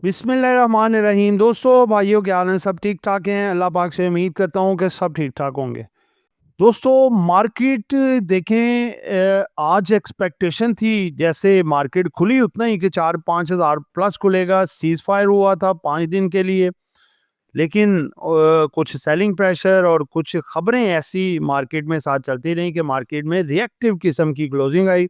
बिस्मिल्लाहिर्रहमानिर्रहीम। दोस्तों, भाइयों, क्या हाल है? सब ठीक ठाक हैं? अल्लाह पाक से उम्मीद करता हूँ कि सब ठीक ठाक होंगे। दोस्तों, मार्केट देखें, आज एक्सपेक्टेशन थी जैसे मार्केट खुली उतना ही कि 4-5 हज़ार प्लस खुलेगा। सीज फायर हुआ था 5 दिन के लिए, लेकिन कुछ सेलिंग प्रेशर और कुछ खबरें ऐसी मार्केट में साथ चलती रही कि मार्केट में रिएक्टिव किस्म की क्लोजिंग आई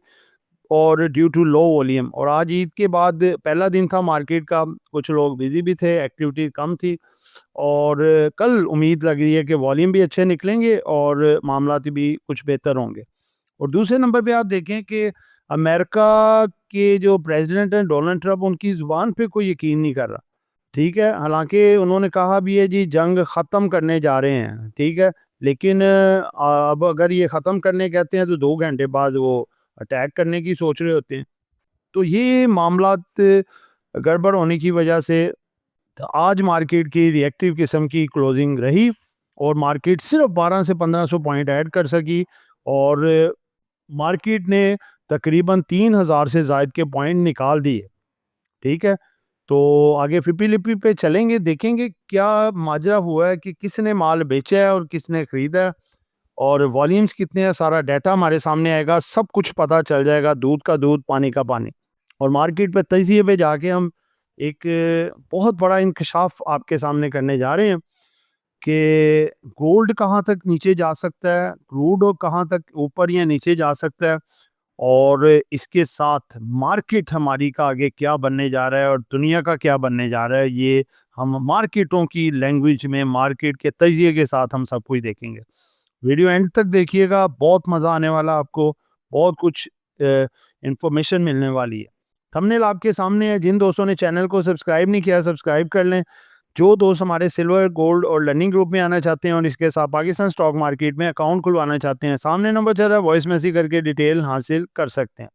और ड्यू टू लो वॉल्यूम। और आज ईद के बाद पहला दिन था मार्केट का, कुछ लोग बिजी भी थे, एक्टिविटी कम थी और कल उम्मीद लग रही है कि वॉल्यूम भी अच्छे निकलेंगे और मामलात भी कुछ बेहतर होंगे। और दूसरे नंबर पे आप देखें कि अमेरिका के जो प्रेसिडेंट हैं डोनाल्ड ट्रंप, उनकी ज़ुबान पे कोई यकीन नहीं कर रहा। ठीक है, हालांकि उन्होंने कहा भी है जी जंग ख़त्म करने जा रहे हैं, ठीक है, लेकिन अब अगर ये ख़त्म करने कहते हैं तो 2 घंटे बाद वो अटैक करने की सोच रहे होते हैं। तो ये मामलात गड़बड़ होने की वजह से आज मार्केट की रिएक्टिव किस्म की क्लोजिंग रही और मार्केट सिर्फ 12 से 1500 पॉइंट ऐड कर सकी और मार्केट ने तकरीबन 3000 से ज़ायद के पॉइंट निकाल दिए। ठीक है, तो आगे फिपी लिपी पे चलेंगे, देखेंगे क्या माजरा हुआ है कि किसने माल बेचा है और किसने खरीदा है और वॉल्यूम्स कितने हैं। सारा डाटा हमारे सामने आएगा, सब कुछ पता चल जाएगा, दूध का दूध पानी का पानी। और मार्केट पे तजिए पे जाके हम एक बहुत बड़ा इंकशाफ आपके सामने करने जा रहे हैं कि गोल्ड कहाँ तक नीचे जा सकता है, क्रूड कहाँ तक ऊपर या नीचे जा सकता है और इसके साथ मार्केट हमारी का आगे क्या बनने जा रहा है और दुनिया का क्या बनने जा रहा है। ये हम मार्केटों की लैंग्वेज में, मार्केट के तजिए के साथ हम सब कुछ देखेंगे। वीडियो एंड तक देखिएगा, बहुत मज़ा आने वाला आपको, बहुत कुछ इंफॉर्मेशन मिलने वाली है। थंबनेल आपके सामने है, जिन दोस्तों ने चैनल को सब्सक्राइब नहीं किया सब्सक्राइब कर लें। जो दोस्त हमारे सिल्वर, गोल्ड और लर्निंग ग्रुप में आना चाहते हैं और इसके साथ पाकिस्तान स्टॉक मार्केट में अकाउंट खुलवाना चाहते हैं, सामने नंबर चल रहा है, वॉइस मैसेज करके डिटेल हासिल कर सकते हैं।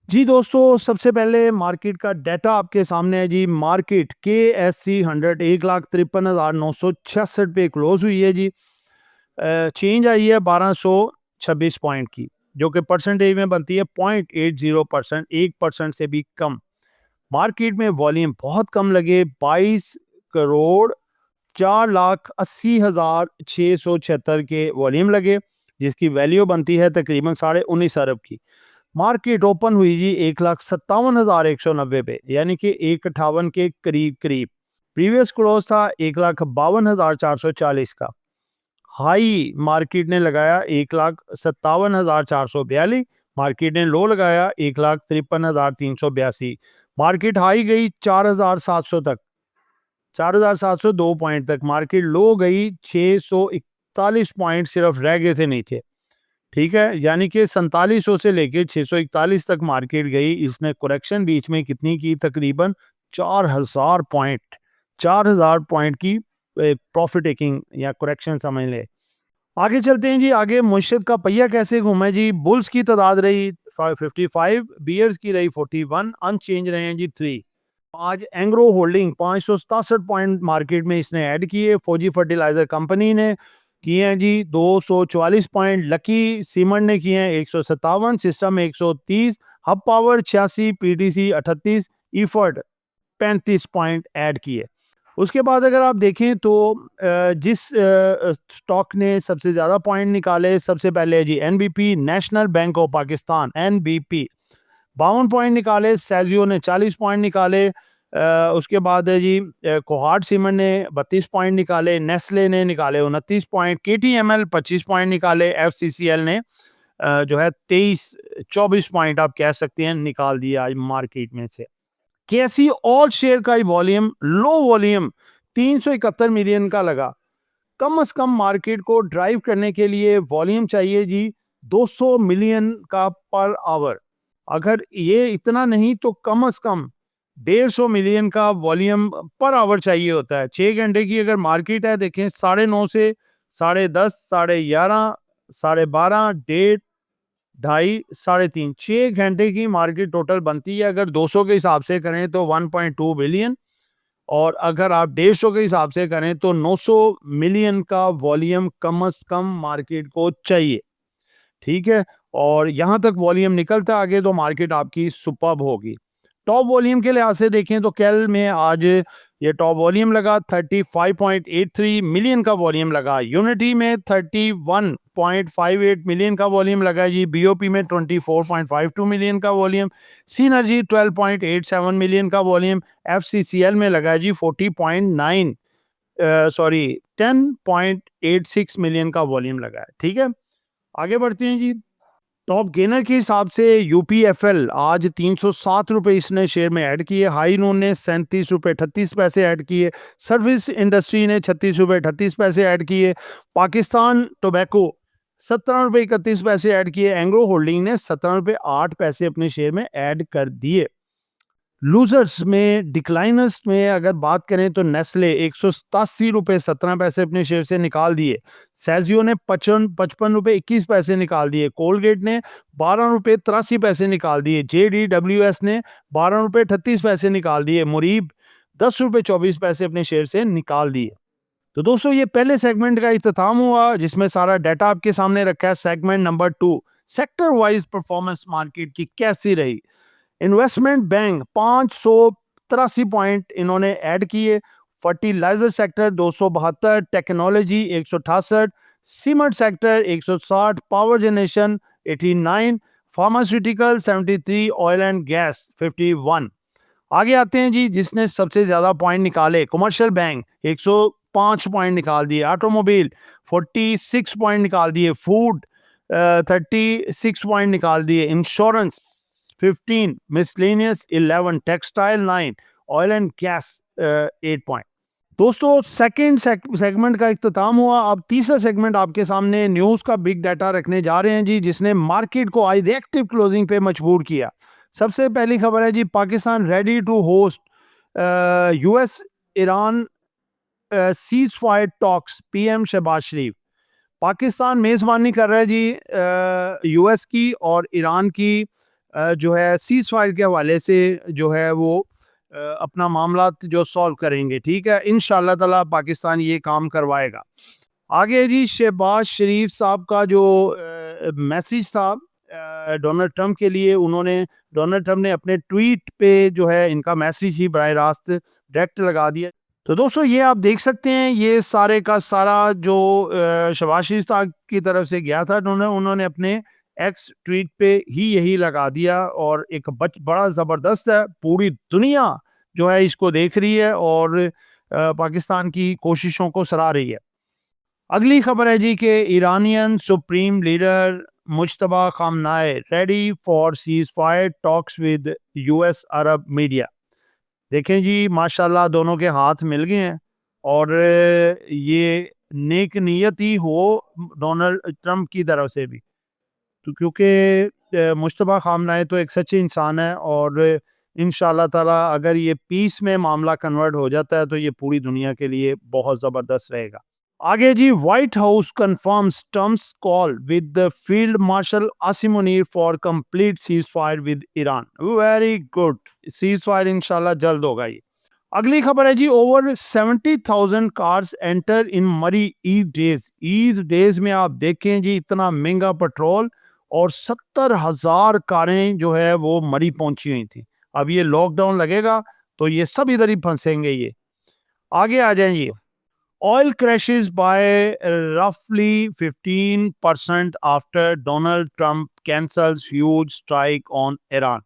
जी दोस्तों, सबसे पहले मार्केट का डाटा आपके सामने है जी। मार्केट KSC 100 1,53,966 पे क्लोज हुई है जी। चेंज आई है 1226 पॉइंट की, जो कि परसेंटेज में बनती है 0.80%, 1% से भी कम। मार्केट में वॉल्यूम बहुत कम लगे, 22,04,80,676 के वॉल्यूम लगे, जिसकी वैल्यू बनती है तकरीबन 19.5 अरब की। मार्केट ओपन हुई जी 1,57,190 पे, यानी कि 1,58 के करीब करीब। प्रीवियस क्लोज था 1,52,440 का। हाई मार्केट ने लगाया 1,57,442। मार्केट ने लो लगाया 1,53,382। मार्केट हाई गई 4,700 तक, 4,702 पॉइंट तक। मार्केट लो गई 641 पॉइंट सिर्फ रह गए थे नीचे। ठीक है, यानी कि 4700 से लेके 641 तक मार्केट गई। इसने करेक्शन बीच में कितनी की? तकरीबन 4000 पॉइंट, 4000 पॉइंट की प्रॉफिट टेकिंग या करेक्शन समझ ले। आगे चलते हैं जी। आगे मुश्किल का पहिया कैसे घूमा जी। बुल्स की तादाद रही 55, बियर्स की रही 41, अनचेंज रहे हैं जी 3। आज एंग्रो होल्डिंग 567 पॉइंट मार्केट में इसने ऐड किए। फौजी फर्टिलाइजर कंपनी ने किए हैं जी 244 पॉइंट, लकी सीमेंट ने किए हैं 157, system 130, hub power 86, PTC 38, effort 35 point add किए। उसके बाद अगर आप देखें तो जिस स्टॉक ने सबसे ज़्यादा पॉइंट निकाले, सबसे पहले है जी NBP, national bank of Pakistan, NBP 52 point निकाले। सेल्जियो ने 40 पॉइंट निकाले। उसके बाद है जी कोहाट सीमेंट ने 32 पॉइंट निकाले। नेस्ले ने निकाले 29 पॉइंट। KTML 25 पॉइंट निकाले। FCCL ने जो है 23-24 पॉइंट आप कह सकते हैं निकाल दिया आज मार्केट में से। कैसी ऑल शेयर का वॉल्यूम, लो वॉल्यूम 371 मिलियन का लगा। कम से कम मार्केट को ड्राइव करने के लिए वॉल्यूम चाहिए जी 200 मिलियन का पर आवर। अगर ये इतना नहीं तो कम से कम 150 मिलियन का वॉल्यूम पर आवर चाहिए होता है। 6 घंटे की अगर मार्केट है, देखें 9:30 से 10:30, 11:30, 12:30, 1:30, 2:30, 3:30, 6 घंटे की मार्केट टोटल बनती है। अगर 200 के हिसाब से करें तो 1.2 बिलियन और अगर आप 150 के हिसाब से करें तो 900 मिलियन का वॉल्यूम कम से कम मार्केट को चाहिए। ठीक है, और यहां तक वॉल्यूम निकलता आगे तो मार्केट आपकी सुपर्ब होगी। टॉप वॉल्यूम के लिहाज से देखें तो कल में आज ये टॉप वॉल्यूम लगा 35.83 मिलियन का वॉल्यूम लगा। यूनिटी में 31.58 मिलियन का वॉल्यूम लगा जी। बीओपी में 24.52 मिलियन का वॉल्यूम। सीनर्जी 12.87 मिलियन का वॉल्यूम। एफसीसीएल में लगा जी 10.86 मिलियन का वॉल्यूम लगा है। ठीक है, आगे बढ़ते हैं जी। टॉप गेनर के हिसाब से यूपीएफएल आज 307 रुपए इसने शेयर में ऐड किए। हाई नून ने 37 रुपए 38 पैसे ऐड किए। सर्विस इंडस्ट्री ने 36 रुपए 38 पैसे ऐड किए। पाकिस्तान टोबैको 17 रुपए 31 पैसे ऐड किए। एंग्रो होल्डिंग ने 17 रुपए 8 पैसे अपने शेयर में ऐड कर दिए। लूजर्स में डिक्लाइनर्स में अगर बात करें तो नेस्ले 187 रुपए 17 पैसे अपने शेयर से निकाल दिए। सैजियो ने 55 रुपए 21 पैसे निकाल दिए। कोलगेट ने 12 रुपए 83 पैसे निकाल दिए। JDWS ने 12 रुपए 38 पैसे निकाल दिए। मुरीब 10 रुपए 24 पैसे अपने शेयर से निकाल दिए। तो दोस्तों ये पहले सेगमेंट का इख्तिताम हुआ जिसमें सारा डाटा आपके सामने रखा है। Segment number 2, sector wise performance market की कैसी रही। इन्वेस्टमेंट बैंक 583 पॉइंट इन्होंने ऐड किए। Fertilizer sector 272, technology 168, cement sector 160, power generation 89, pharmaceutical 73, oil and gas 51। आगे आते हैं जी, जिसने सबसे ज्यादा पॉइंट निकाले। कमर्शियल बैंक 105 पॉइंट निकाल दिए। ऑटोमोबाइल 46 पॉइंट निकाल दिए। फूड 36 पॉइंट निकाल दिए। Insurance 15, miscellaneous 11, textile 9, oil and gas 8 point. दोस्तों सेकंड सेगमेंट का इख्तिताम हुआ। अब तीसरा सेगमेंट आपके सामने न्यूज का बिग डाटा रखने जा रहे हैं जी, जिसने मार्केट को आज रिएक्टिव क्लोजिंग पे मजबूर किया। सबसे पहली खबर है जी, Pakistan ready to host US Iran ceasefire talks. PM Shehbaz Sharif. Pakistan मेजबानी कर रहा है जी यूएस की और ईरान की जो है सीज फायर के हवाले से जो है वो अपना मामला जो सॉल्व करेंगे। ठीक है, इंशाअल्लाह ताला पाकिस्तान ये काम करवाएगा। आगे जी, शहबाज शरीफ साहब का जो मैसेज था डोनाल्ड ट्रंप के लिए, डोनाल्ड ट्रंप ने अपने ट्वीट पे जो है इनका मैसेज ही बराह रास्त डायरेक्ट लगा दिया। तो दोस्तों ये आप देख सकते हैं, ये सारे का सारा जो शहबाज शरीफ साहब की तरफ से गया था, उन्होंने अपने एक्स ट्वीट पे ही यही लगा दिया और एक बड़ा ज़बरदस्त है। पूरी दुनिया जो है इसको देख रही है और पाकिस्तान की कोशिशों को सराह रही है। अगली खबर है जी कि Iranian supreme leader Mujtaba Khamenei ready for ceasefire talks with US Arab media. देखें जी, माशाल्लाह दोनों के हाथ मिल गए हैं और ये नेक नियत ही हो डोनाल्ड ट्रंप की तरफ से भी, तो क्योंकि मुज्तबा खामनाई तो एक सच्चे इंसान है और इंशाअल्लाह ताला अगर ये पीस में मामला कन्वर्ट हो जाता है तो ये पूरी दुनिया के लिए बहुत ज़बरदस्त रहेगा। आगे जी, White House confirms terms call with the field marshal Asim Munir for complete ceasefire with Iran. Very good, ceasefire इंशाल्लाह जल्द होगा ये। अगली खबर है जी, over 70,000 cars enter in Murree Eid days. Eid days में आप देखें जी, इतना महंगा पेट्रोल और 70,000 कारें जो है वो मरी पहुंची हुई थी। अब ये लॉकडाउन लगेगा तो ये सब इधर ही फंसेंगे। ये आगे आ जाएं जी। Oil crashes by roughly 15% after Donald Trump cancels huge strike on Iran.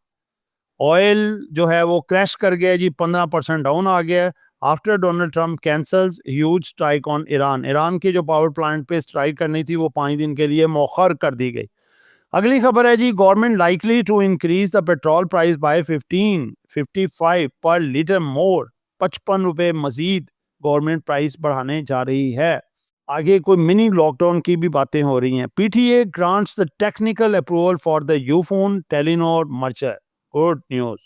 Oil जो है वो क्रैश कर गया जी, 15% डाउन आ गया after Donald Trump cancels huge strike on Iran. Iran के जो पावर प्लांट पे स्ट्राइक करनी थी वो 5 दिन के लिए मौखर कर दी गई। अगली खबर है जी, government likely to increase the petrol price by 15.55 per litre मोर। 55 रुपए मजीद गवर्नमेंट प्राइस बढ़ाने जा रही है। आगे कोई मिनी लॉकडाउन की भी बातें हो रही हैं। PTA grants the technical approval for the Ufone Telenor merger. Good news.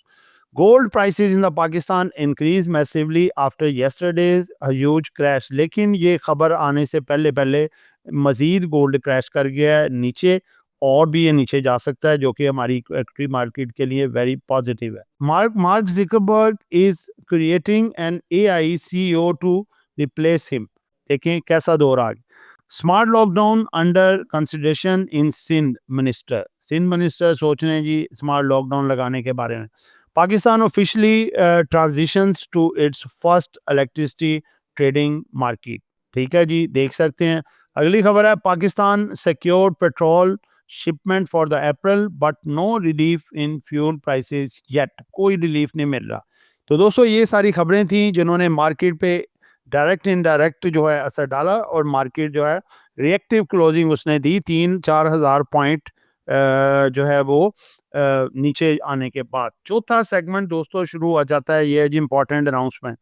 Gold prices in the Pakistan increase massively after yesterday's huge crash. लेकिन ये खबर आने से पहले मजीद गोल्ड क्रैश कर गया है नीचे, और भी ये नीचे जा सकता है, जो कि हमारी इक्विटी मार्केट के लिए वेरी पॉजिटिव है। Mark Zuckerberg is creating an AI CEO to replace him. देखें कैसा दौर आ गया। Smart lockdown under consideration in Sindh minister. Sindh minister सोच रहे हैं जी स्मार्ट लॉकडाउन लगाने के बारे में। Pakistan officially transitions to its first electricity trading market. ठीक है जी, देख सकते हैं। अगली खबर है, Pakistan secured petrol shipment for the April but no relief in fuel prices yet. कोई रिलीफ नहीं मिल रहा। तो दोस्तों ये सारी खबरें थी जिन्होंने मार्केट पे डायरेक्ट इनडायरेक्ट जो है असर डाला, और मार्केट जो है रिएक्टिव क्लोजिंग उसने दी 3-4 हज़ार पॉइंट जो है वो नीचे आने के बाद। चौथा सेगमेंट दोस्तों शुरू हो जाता है, ये है जी इंपॉर्टेंट अनाउंसमेंट।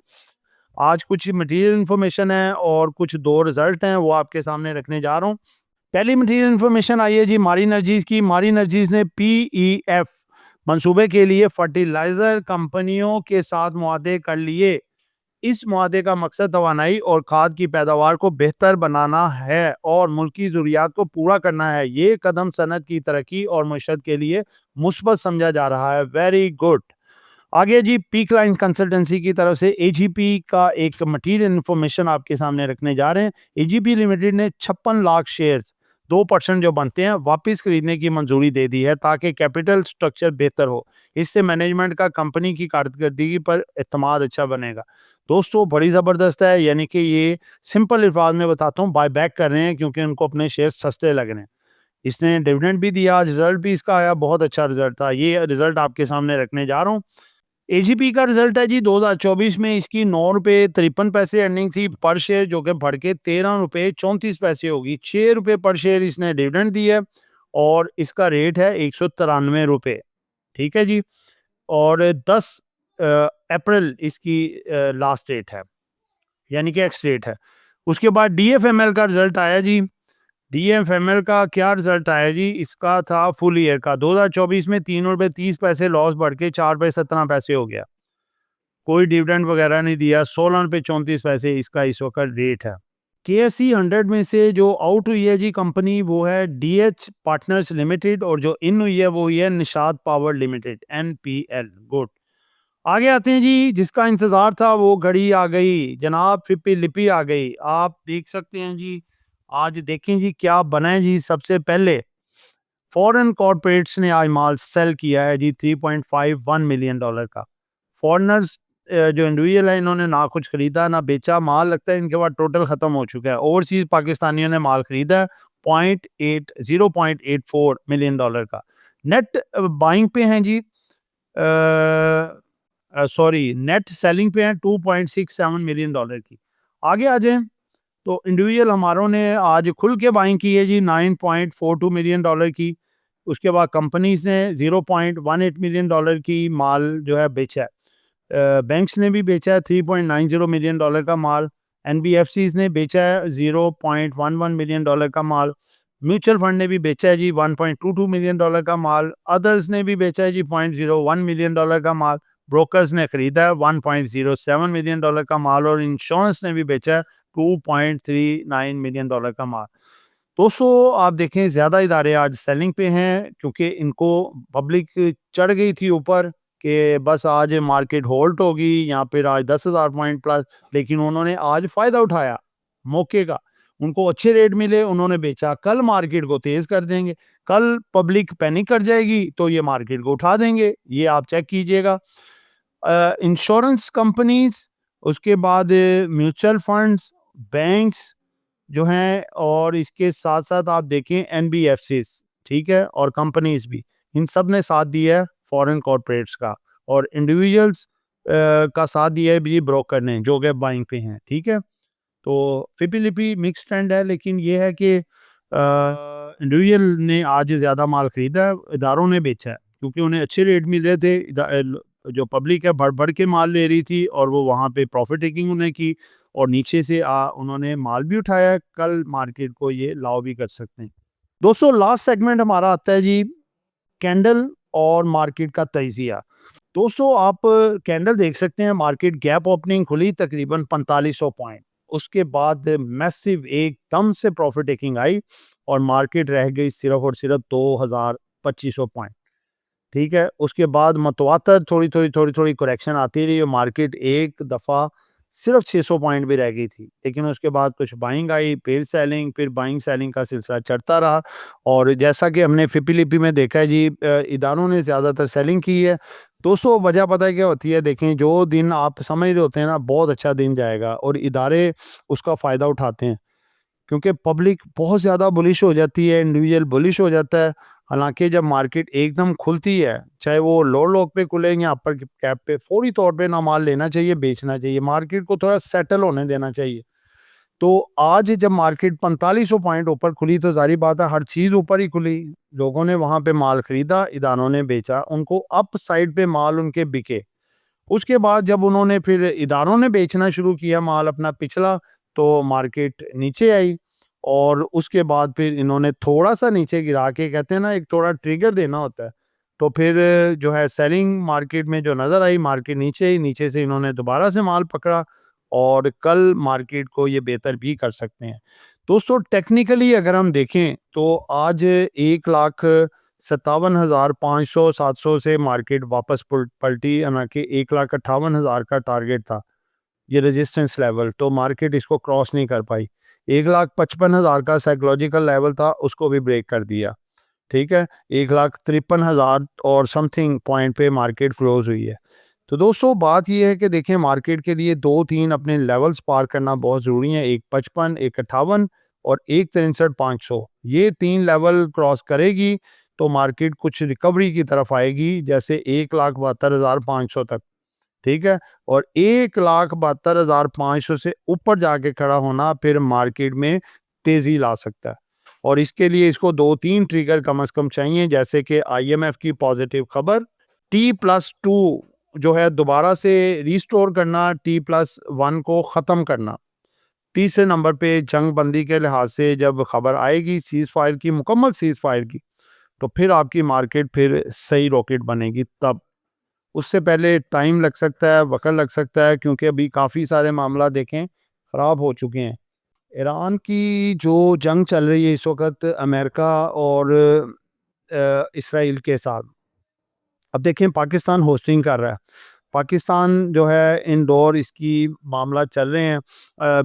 आज कुछ मटेरियल इन्फॉर्मेशन है और कुछ 2 रिजल्ट हैं, वो आपके सामने रखने जा रहा हूँ। पहली मटेरियल इन्फॉर्मेशन आई है जी मारी एनर्जीज की। मारी एनर्जीज ने पीईएफ मंसूबे के लिए फर्टिलाइजर कंपनियों के साथ मुआहदे कर लिए। इस मुआहदे का मकसद तवानाई और खाद की पैदावार को बेहतर बनाना है और मुल्की ज़रूरियात को पूरा करना है। ये कदम सनत की तरक्की और मईशत के लिए मुस्बत समझा जा रहा है। Very good. आगे जी पीक लाइन कंसल्टेंसी की तरफ से एजीपी का एक मटीरियल इन्फॉर्मेशन आपके सामने रखने जा रहे हैं। एजीपी लिमिटेड ने 56 लाख शेयर्स 2% जो बनते हैं वापस खरीदने की मंजूरी दे दी है ताकि कैपिटल स्ट्रक्चर बेहतर हो। इससे मैनेजमेंट का कंपनी की कारकर्दगी पर एतमाद अच्छा बनेगा। दोस्तों बड़ी ज़बरदस्त है, यानी कि ये सिंपल अल्फाज में बताता हूँ, बाय बैक कर रहे हैं क्योंकि उनको अपने शेयर सस्ते लग रहे हैं। इसने डिविडेंड भी दिया, रिजल्ट भी इसका आया, बहुत अच्छा रिजल्ट था। ये रिजल्ट आपके सामने रखने जा रहा हूँ। एजीपी का रिजल्ट है जी 2024 में इसकी 9 रुपये 53 पैसे अर्निंग थी पर शेयर, जो कि बढ़ के 13 रुपये 34 पैसे होगी। 6 रुपये पर शेयर इसने डिविडेंड दी है और इसका रेट है 193 रुपये। ठीक है जी। और 10 अप्रैल इसकी लास्ट डेट है, यानी कि एक्स डेट है। उसके बाद डीएफएमएल का रिजल्ट आया जी। डीएफएमएल का क्या रिजल्ट आया जी, इसका था फुल ईयर का। 2024 में 3 रुपये 30 पैसे लॉस बढ़ के 4 रुपये 17 पैसे हो गया। कोई डिविडेंड वगैरह नहीं दिया। 16 रुपये 34 पैसे इसका इस वक्त रेट है। केएसई 100 में से जो आउट हुई है जी कंपनी, वो है डीएच पार्टनर्स लिमिटेड, और जो इन हुई है वो हुई है Nishad power limited NPL. Good. आगे आते हैं जी, जिसका इंतजार था वो घड़ी आ गई जनाब, फिपी लिपि आ गई। आप देख सकते हैं जी, आज देखें जी क्या बना है जी। सबसे पहले फॉरेन कॉर्पोरेट्स ने आज माल सेल किया है जी $3.51 मिलियन का। फॉरेनर्स जो इंडिविजुअल है इन्होंने ना कुछ खरीदा ना बेचा, माल लगता है इनके पास टोटल खत्म हो चुका है। ओवरसीज पाकिस्तानियों ने माल खरीदा है 0.84 मिलियन डॉलर का। नेट बाइंग पे हैं जी, सॉरी नेट सेलिंग पे हैं 2.67 मिलियन डॉलर की। आगे आ जाएं तो इंडिविजुअल हमारों ने आज खुल के बाइंग की है जी 9.42 मिलियन डॉलर की। उसके बाद कंपनीज ने 0.18 मिलियन डॉलर की माल जो है बेचा है। बैंक्स ने भी बेचा है 3.90 मिलियन डॉलर का माल। एनबीएफसीज ने बेचा है 0.11 मिलियन डॉलर का माल। म्यूचुअल फंड ने भी बेचा है जी 1.22 मिलियन डॉलर का माल। अदर्स ने भी बेचा है जी 0.01 मिलियन डॉलर का माल। ब्रोकर्स ने खरीदा है 1.07 मिलियन डॉलर का माल, और इंश्योरेंस ने भी बेचा है 2.39 मिलियन डॉलर का माल। दोस्तों आप देखें ज़्यादा इदारे आज सेलिंग पे हैं क्योंकि इनको पब्लिक चढ़ गई थी ऊपर कि बस आज मार्केट होल्ड होगी यहाँ पे आज 10,000 पॉइंट प्लस, लेकिन उन्होंने आज फ़ायदा उठाया मौके का। उनको अच्छे रेट मिले, उन्होंने बेचा। कल मार्केट को तेज़ कर देंगे, कल पब्लिक पैनिक कर जाएगी तो ये मार्केट को उठा देंगे, ये आप चेक कीजिएगा। इंश्योरेंस कंपनीज, उसके बाद म्यूचुअल फंड्स, बैंक्स जो हैं, और इसके साथ साथ आप देखें एनबीएफसीज, ठीक है, और कंपनीज भी, इन सब ने साथ दिया है फॉरेन कॉर्पोरेट्स का, और इंडिविजुअल्स का साथ दिया है भी ब्रोकर ने जो कि बाइंग पे हैं। ठीक है, तो फिपी लिपि मिक्स ट्रेंड है, लेकिन ये है कि इंडिविजुअल ने आज ज़्यादा माल खरीदा है, इदारों ने बेचा है क्योंकि उन्हें अच्छे रेट मिल रहे थे। जो पब्लिक है बढ़ बढ़ के माल ले रही थी और वो वहाँ पे प्रॉफिट टेकिंग उन्हें की, और नीचे से उन्होंने माल भी उठाया। कल मार्केट को ये लाव भी कर सकते हैं। दोस्तों लास्ट सेगमेंट हमारा आता है जी कैंडल और मार्केट का तजिया। दोस्तों आप कैंडल देख सकते हैं, मार्केट गैप ओपनिंग खुली तकरीबन 4500 पॉइंट, उसके बाद मैसिव एकदम से प्रॉफिट टेकिंग आई और मार्केट रह गई सिर्फ और सिर्फ 2200 पॉइंट। ठीक है, उसके बाद मतवातर थोड़ी थोड़ी करेक्शन आती रही और मार्केट एक दफ़ा सिर्फ 600 पॉइंट भी रह गई थी, लेकिन उसके बाद कुछ बाइंग आई, फिर सेलिंग, फिर बाइंग सेलिंग का सिलसिला चढ़ता रहा। और जैसा कि हमने फिपी-लिपि में देखा है जी, इदारों ने ज़्यादातर सेलिंग की है। दोस्तों वजह पता है क्या होती है? देखें, जो दिन आप समझ रहे होते हैं ना बहुत अच्छा दिन जाएगा और इदारे उसका फ़ायदा उठाते हैं, क्योंकि पब्लिक बहुत ज़्यादा बुलिश हो जाती है, इंडिविजुअल बुलिश हो जाता है। हालाँकि जब मार्केट एकदम खुलती है, चाहे वो लोअर लो पे खुले या अपर कैप पे, फौरी तौर पे ना माल लेना चाहिए, बेचना चाहिए। मार्केट को थोड़ा सेटल होने देना चाहिए। तो आज जब मार्केट 4500 पॉइंट ऊपर खुली तो ज़ाहिर बात है हर चीज़ ऊपर ही खुली। लोगों ने वहाँ पे माल खरीदा, इदारों ने बेचा, उनको अप साइड पे माल उनके बिके। उसके बाद जब उन्होंने फिर इदारों ने बेचना शुरू किया माल अपना पिछला, तो मार्केट नीचे आई। और उसके बाद फिर इन्होंने थोड़ा-सा नीचे गिरा के, कहते हैं ना एक थोड़ा ट्रिगर देना होता है, तो फिर जो है सेलिंग मार्केट में जो नज़र आई, मार्केट नीचे ही, नीचे से इन्होंने दोबारा से माल पकड़ा और कल मार्केट को ये बेहतर भी कर सकते हैं। दोस्तों टेक्निकली अगर हम देखें तो आज 1,57,500-700 से मार्केट वापस पलटी, हालांकि 1,58,000 का टारगेट था ये रेजिस्टेंस लेवल, तो मार्केट इसको क्रॉस नहीं कर पाई। 1,55,000 का साइकोलॉजिकल लेवल था, उसको भी ब्रेक कर दिया। ठीक है, 1,53,000 और समथिंग पॉइंट पे मार्केट क्लोज हुई है। तो दोस्तों बात ये है कि देखें, मार्केट के लिए 2-3 अपने लेवल्स पार करना बहुत ज़रूरी है। एक 55, एक 58 और एक 63,500, ये 3 लेवल क्रॉस करेगी तो मार्केट कुछ रिकवरी की तरफ आएगी, जैसे 1,72,500 तक। ठीक है, और 1,72,500 से ऊपर जाके खड़ा होना फिर मार्केट में तेज़ी ला सकता है। और इसके लिए इसको 2-3 ट्रिगर कम से कम चाहिए, जैसे कि आईएमएफ की पॉजिटिव खबर, T+2 जो है दोबारा से रिस्टोर करना, T+1 को ख़त्म करना। तीसरे नंबर पे जंग बंदी के लिहाज से जब खबर आएगी सीज़ फायर की, मुकम्मल सीज़ फायर की, तो फिर आपकी मार्केट फिर सही रॉकेट बनेगी तब। उससे पहले टाइम लग सकता है, वक़्त लग सकता है, क्योंकि अभी काफ़ी सारे मामला देखें ख़राब हो चुके हैं। ईरान की जो जंग चल रही है इस वक़्त अमेरिका और इसराइल के साथ। अब देखें पाकिस्तान होस्टिंग कर रहा है। पाकिस्तान जो है इंडोर इसकी मामला चल रहे हैं,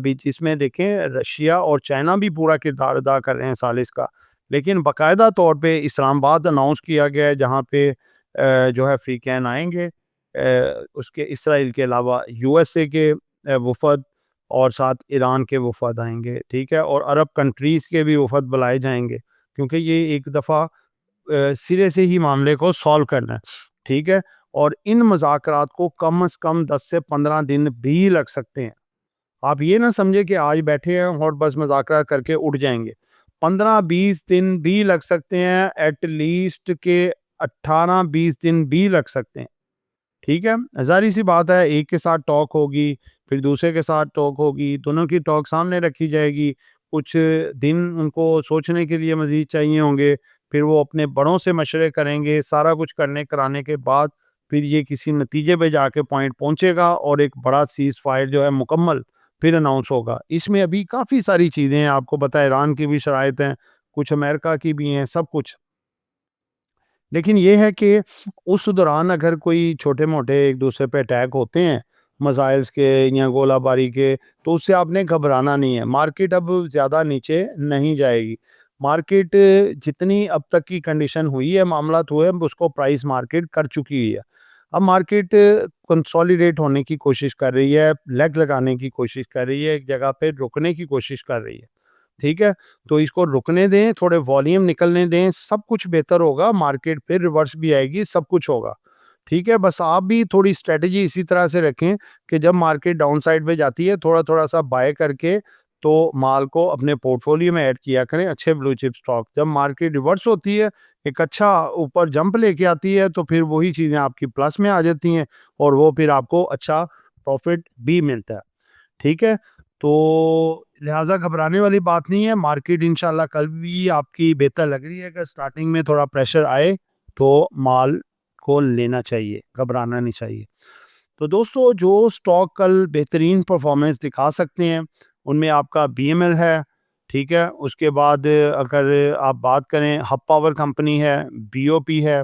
बीच इसमें देखें रशिया और चाइना भी पूरा किरदार अदा कर रहे हैं सालिस का। लेकिन बाकायदा तौर पे इस्लामाबाद अनाउंस किया गया है जहाँ पे जो है अफ्रीकन आएँगे, उसके इसराइल के अलावा यूएसए के वफ़द और साथ ईरान के वफ़द आएँगे, ठीक है? और अरब कंट्रीज़ के भी वफ़द बुलाए जाएँगे, क्योंकि ये एक दफ़ा सिरे से ही मामले को सॉल्व करना है, ठीक है? और इन मुज़ाकरात को कम से कम 10 से 15 दिन भी लग सकते हैं। आप ये ना समझें कि आज बैठे हैं और बस मुज़ाकरा करके उठ जाएँगे। 15-20 दिन भी लग सकते हैं, एट लीस्ट के 18-20 दिन भी लग सकते हैं। ठीक है? ज़ाहिर-सी बात है, एक के साथ टॉक होगी, फिर दूसरे के साथ टॉक होगी, दोनों की टॉक सामने रखी जाएगी, कुछ दिन उनको सोचने के लिए मज़ीद चाहिए होंगे, फिर वो अपने बड़ों से मशवरे करेंगे, सारा कुछ करने कराने के बाद फिर ये किसी नतीजे पे जाके पॉइंट पहुँचेगा और एक बड़ा सीज़ फायर जो है मुकम्मल फिर अनाउंस होगा। इसमें अभी काफ़ी सारी चीज़ें हैं, आपको पता है ईरान की भी शराइत हैं, कुछ अमेरिका की भी हैं, सब कुछ। लेकिन ये है कि उस दौरान अगर कोई छोटे-मोटे एक-दूसरे पे अटैक होते हैं, मिसाइल्स के या गोलाबारी के, तो उससे आपने घबराना नहीं है। मार्केट अब ज़्यादा नीचे नहीं जाएगी। मार्केट जितनी अब तक की कंडीशन हुई है, मामलात हुए हैं, अब उसको प्राइस मार्केट कर चुकी हुई है। अब मार्केट कंसोलिडेट होने की कोशिश कर रही है, लेग लगाने की कोशिश कर रही है, एक जगह पे रुकने की कोशिश कर रही है। ठीक है? तो इसको रुकने दें, थोड़े वॉल्यूम निकलने दें, सब कुछ बेहतर होगा, मार्केट फिर रिवर्स भी आएगी, सब कुछ होगा। ठीक है? बस आप भी थोड़ी स्ट्रैटेजी इसी तरह से रखें कि जब मार्केट डाउन साइड पे जाती है, थोड़ा-थोड़ा सा बाय करके तो माल को अपने पोर्टफोलियो में ऐड किया करें, अच्छे ब्लू चिप स्टॉक। जब मार्केट रिवर्स होती है, एक अच्छा ऊपर जंप लेके आती है, तो फिर वही चीज़ें आपकी प्लस में आ जाती हैं और वो फिर आपको अच्छा प्रॉफ़िट भी मिलता है। ठीक है? तो लिहाज़ा घबराने वाली बात नहीं है, मार्केट इंशाल्लाह कल भी आपकी बेहतर लग रही है। अगर स्टार्टिंग में थोड़ा प्रेशर आए, तो माल को लेना चाहिए, घबराना नहीं चाहिए। तो दोस्तों जो स्टॉक कल बेहतरीन परफ़ॉर्मेंस दिखा सकते हैं, उनमें आपका बीएमएल है, ठीक है? उसके बाद अगर आप बात करें हब पावर कंपनी है, बीओपी है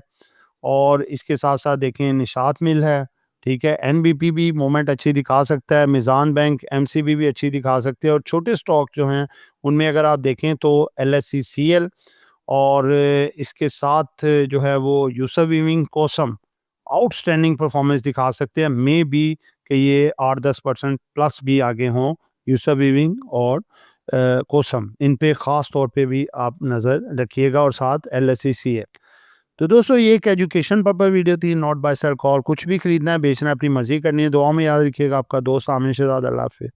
और इसके साथ-साथ देखें निशात मिल है, ठीक है, एनबीपी भी मूवमेंट अच्छी दिखा सकता है, मिज़ान बैंक, एमसीबी भी अच्छी दिखा सकते हैं। और छोटे स्टॉक जो हैं उनमें अगर आप देखें तो एलएससीसीएल और इसके साथ जो है वो यूसफ वीविंग कोसम आउटस्टैंडिंग परफॉर्मेंस दिखा सकते हैं। मे बी कि ये 8-10% प्लस भी आगे हों, यूसफ वीविंग और कोसम, इन पे ख़ास तौर पे भी आप नज़र रखिएगा, और साथ एलएससीसीएल। तो दोस्तों ये एक एजुकेशन पर्पस वीडियो थी, नॉट बाय सर कॉल। कुछ भी खरीदना है, बेचना है, अपनी मर्जी करनी है। दुआ में याद रखिएगा। आपका दोस्त आमिर शहजाद। अल्लाह हाफ़िज़।